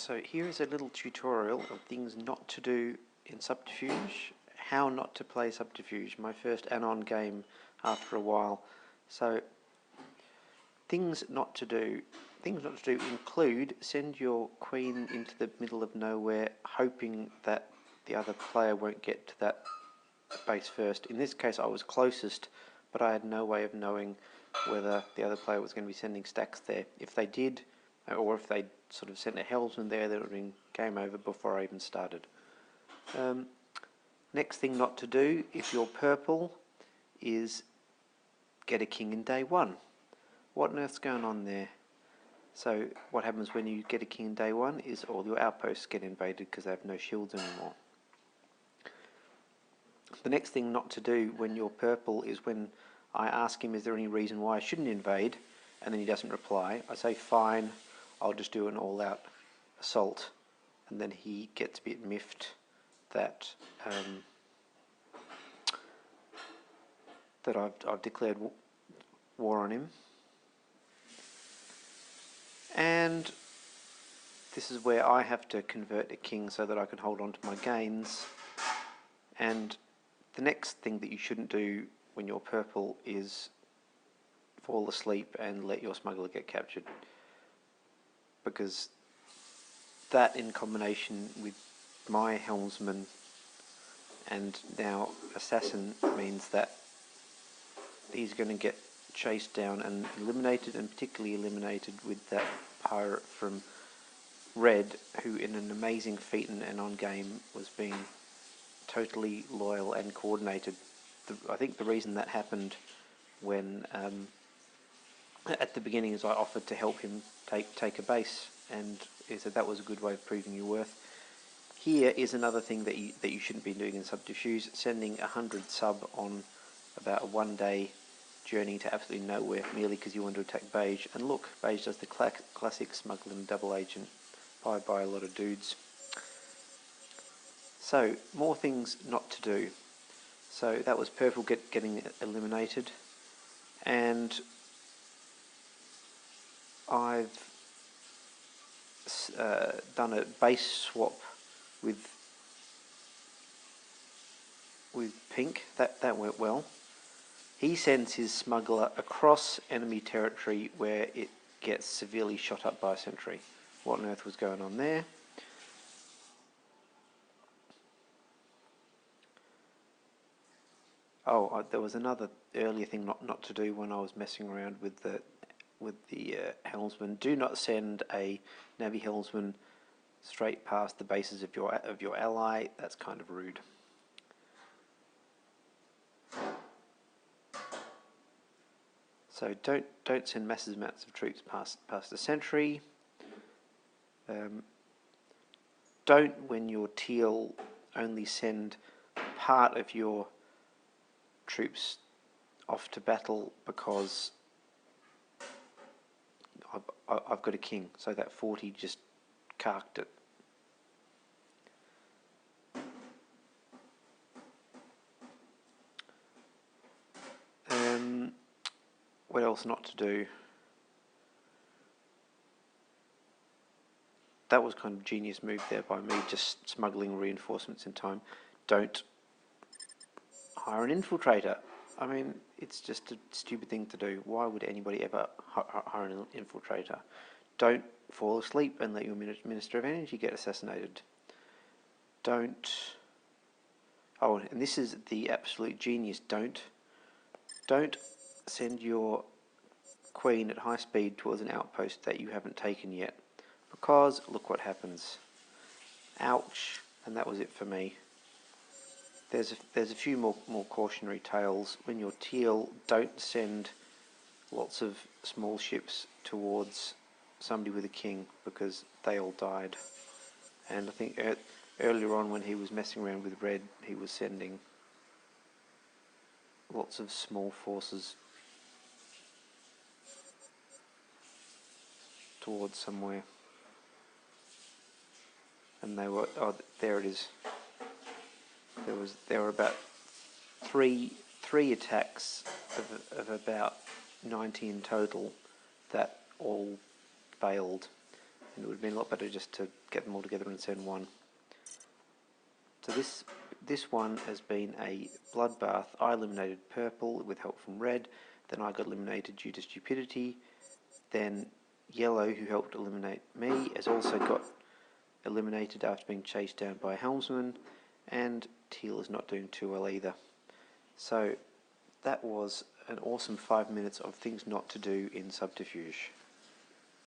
So here is a little tutorial of things not to do in Subterfuge, how not to play Subterfuge, my first anon game after a while. So things not to do include send your queen into the middle of nowhere hoping that the other player won't get to that base first. In this case I was closest, but I had no way of knowing whether the other player was going to be sending stacks there. If they did, or if they sort of sent a helmsman there, that would have been game over before I even started. Next thing not to do, if you're purple, is get a king in day one. What on earth's going on there? So what happens when you get a king in day one is all your outposts get invaded because they have no shields anymore. The next thing not to do when you're purple is when I ask him is there any reason why I shouldn't invade, and then he doesn't reply. I say fine, I'll just do an all-out assault, and then he gets a bit miffed that that I've declared war on him. And this is where I have to convert a king so that I can hold on to my gains. And the next thing that you shouldn't do when you're purple is fall asleep and let your smuggler get captured, because that, in combination with my helmsman and now assassin, means that he's going to get chased down and eliminated, and particularly eliminated with that pirate from red, who in an amazing feat and on game was being totally loyal and coordinated. I think the reason that happened when at the beginning is I offered to help him take a base, and he said that was a good way of proving your worth. Here is another thing that you shouldn't be doing in Subterfuge: sending 100 sub on about a one-day journey to absolutely nowhere merely because you want to attack Beige. And look, Beige does the classic smuggle and double agent, buy a lot of dudes. So more things not to do. So that was purple getting eliminated, and I've done a base swap with pink. That went well. He sends his smuggler across enemy territory where it gets severely shot up by a sentry. What on earth was going on there? Oh, there was another earlier thing not to do when I was messing around with the helmsman. Do not send a navy helmsman straight past the bases of your ally. That's kind of rude. So don't send massive amounts of troops past the sentry. Don't, when you're teal, only send part of your troops off to battle because I've got a king, so that 40 just carked it. What else not to do? That was kind of a genius move there by me, just smuggling reinforcements in time. Don't hire an infiltrator. I mean, it's just a stupid thing to do. Why would anybody ever hire an infiltrator? Don't fall asleep and let your Minister of Energy get assassinated. Don't... Oh, and this is the absolute genius. Don't send your queen at high speed towards an outpost that you haven't taken yet, because look what happens. Ouch. And that was it for me. There's a few more cautionary tales. When you're teal, don't send lots of small ships towards somebody with a king, because they all died. And I think earlier on when he was messing around with red, he was sending lots of small forces towards somewhere. And they were, oh, there it is. There were about three attacks of about 90 in total that all failed. and it would have been a lot better just to get them all together in turn 1. So this one has been a bloodbath. I eliminated purple with help from red, then I got eliminated due to stupidity, then yellow, who helped eliminate me, has also got eliminated after being chased down by a helmsman, and teal is not doing too well either. So that was an awesome 5 minutes of things not to do in Subterfuge.